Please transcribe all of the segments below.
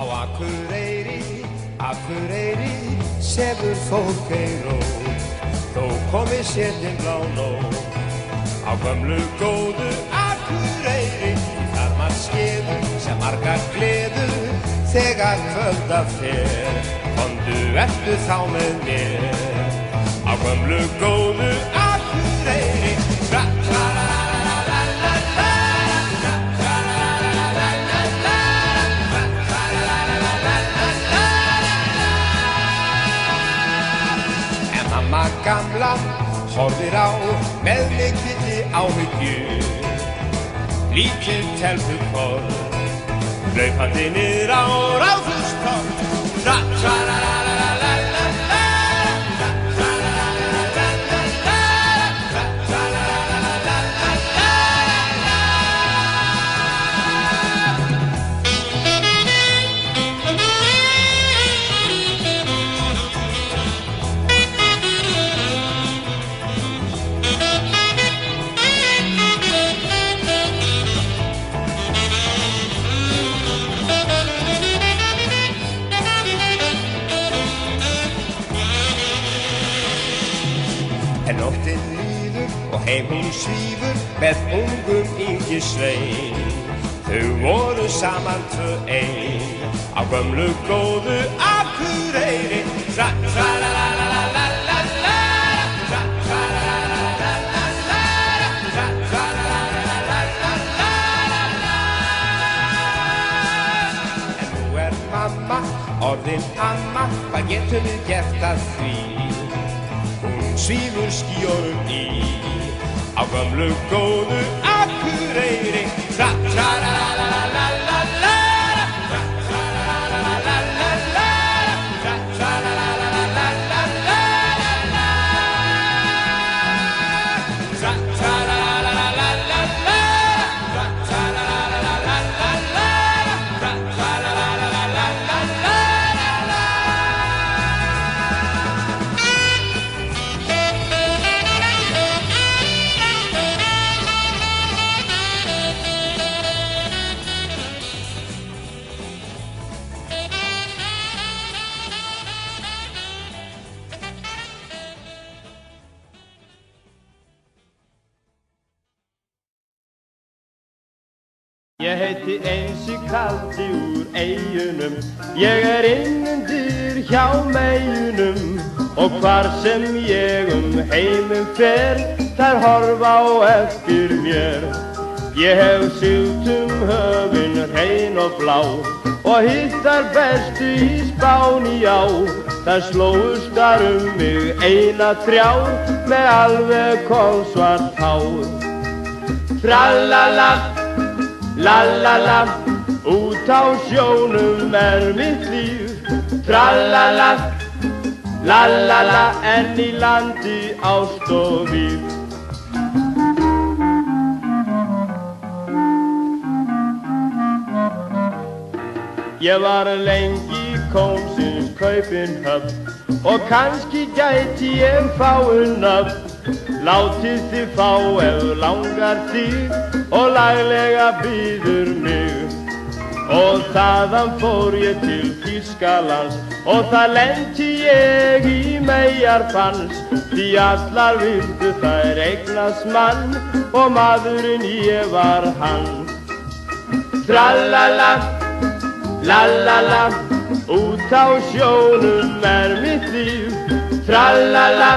Á Akureyri sefur fólk ei rótt, þó komi sérnin blá nótt. Á gömlu góðu Akureyri, þar maður skeður sem margar gleður, þegar kvölda fer, komdu ertu þá með mér. Á gömlu góðu Akureyri, mamma gamla horfir á með mikilli áhyggju. Lítil telpukorn hlaupandi niður á Ráðhústorg. En nóttin líður og heim hún svífur með ungum yngisvein. Þau voru saman tvö ein á gömlu góðu Akureyri. En nú mamma orðin amma, hvað getum við gert að því? Svífur skýjunum í á gömlu góðu Akureyri. Ég heiti Einsi kaldi úr eyjunum, ég innundir hjá meyjunum, og hvar sem ég heiminn fer, þær horfa á eftir mér. Ég hef siglt höfin hrein og blá, og hitt þær bestu í Spáni já. Þær slógust þar mig eina þrjár, með alveg kolsvart hár. Trallala, la-la-la, út á sjónum mitt líf. Trallala, la-la-la, en í landi ást og víf. Ég var lengi kóngsins Kaupinhöfn, og kannski gæti ég fáið nöfn. Látið þið fá ef langar þig, og laglega býður mig. Og þaðan fór ég til Þýskalands, og það lenti ég í meyjarfans. Því allar vildu þær eignast mann, og maðurinn ég var hann. Trallala, la-la-la, út á sjónum mitt líf. Trallala,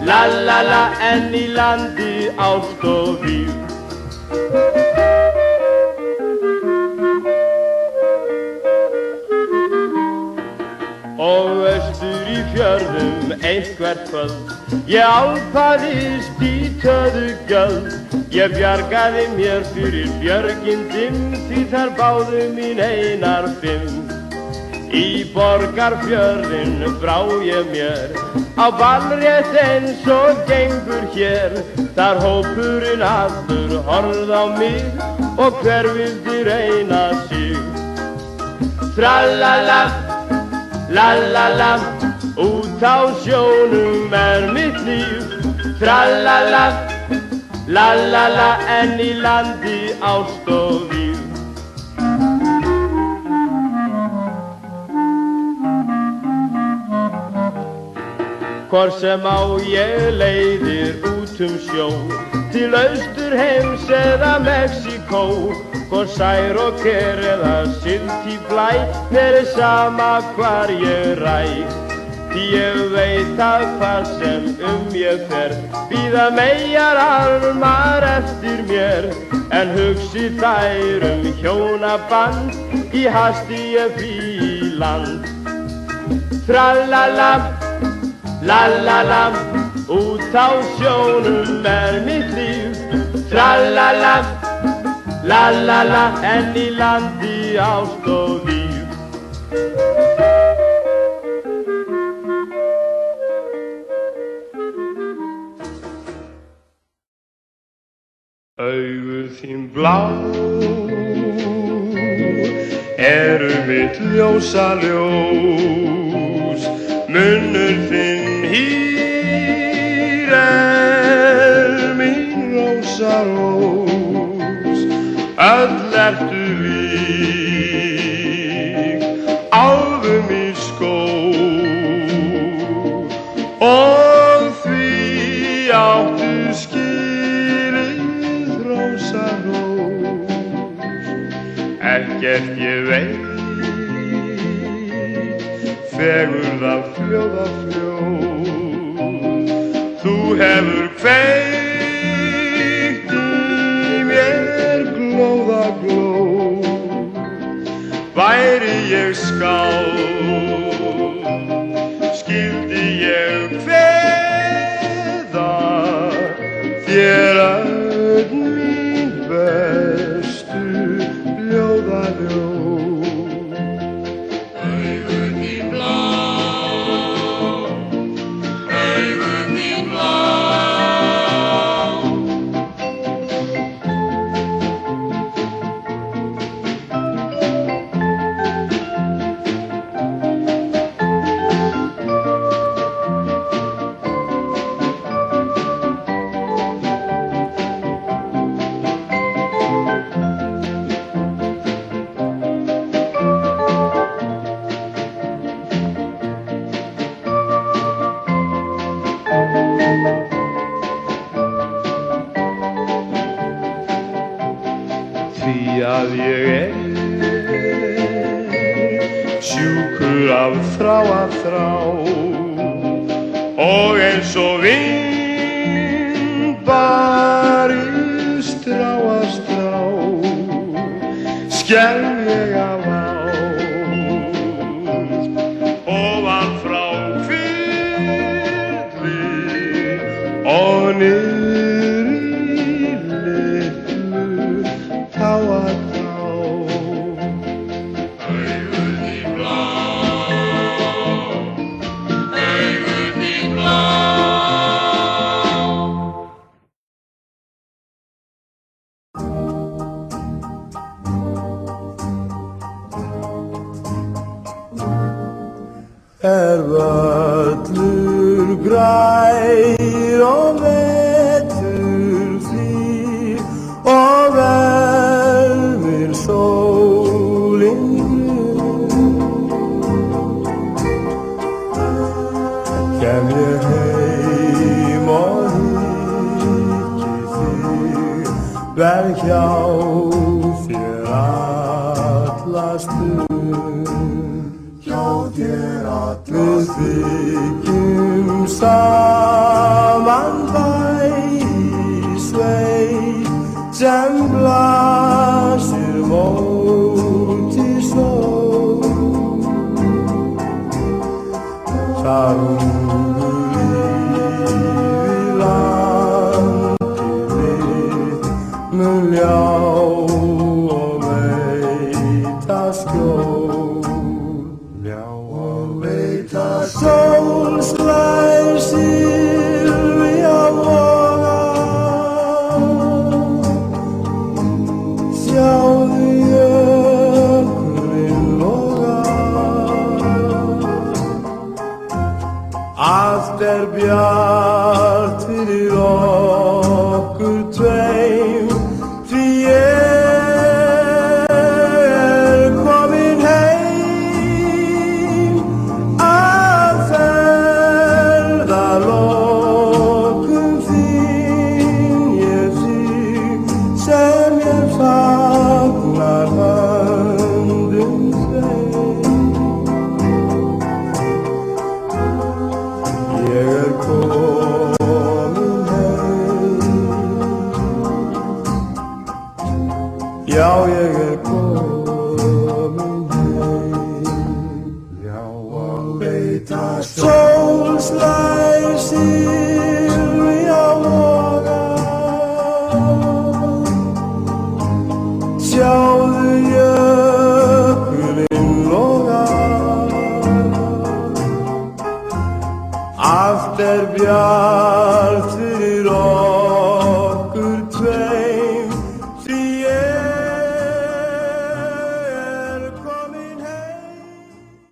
la-la-la, en í landi ást og víf. Og austur í fjörðum eitthvert kvöld, ég álpaðist í töðugjöld. Ég bjargaði mér fyrir björgin dimm, því þær báðu mín einar 5. Í Borgarfjörðin brá ég mér, á ballrétt eins og gengur hér. Þar hópurinn allur horfði á mig, og hver vildi reyna sig. Trallala, la-la-la, út á sjónum mitt líf. Trallala, la-la-la, en í landi ást og víf. Hvort sem á ég leiðir út sjó, til Austurheims eða Mexíkó, hvort sær og ker eða sylt í blæ, mér sama hvar ég ræ. Því ég veit að hvað sem ég fer, bíða meyjar armar eftir mér, en hugsi þær hjónaband, í hasti ég flý land. Tralala, lalala, út á sjónum mitt líf. Tralala, lalala, en í landi ást og víf. Augu þín blá mitt ljósa ljós, munnur þinn hýr mín rósa rós. Öll ertu lík álfum í skó, og því áttu skilið rósa rós. Ekkert ég veit, fegurð af fljóða fljóð. Þú hefur kveikt í mér glóða glóð. Væri ég skáld, skyldi ég kveða þér öll mín bestu ljóðaljóð. Því að ég sjúkur af þrá að þrá, og eins og vind barið strá að strá, skelf ég af ást ofan frá hvirfli og niður í litlu tá að tá. Augu þín blá, augu þín blá. Völlur grær og vetur hlýr og vermir sólin grunn. Kem ég heim og hyggi þig, verð hjá þér alla stund. Við byggjum saman bæ í sveit sem blasir móti sól. Það rungur yfir landið mitt, mun ljá og veita skjól. Sól slær silfja voga, sjáðu jökulinn loga. Allt bjart fyrir okkur tveim, því Sól slær silja voga, sjáðu jökulinn loga. Allt bjart fyrir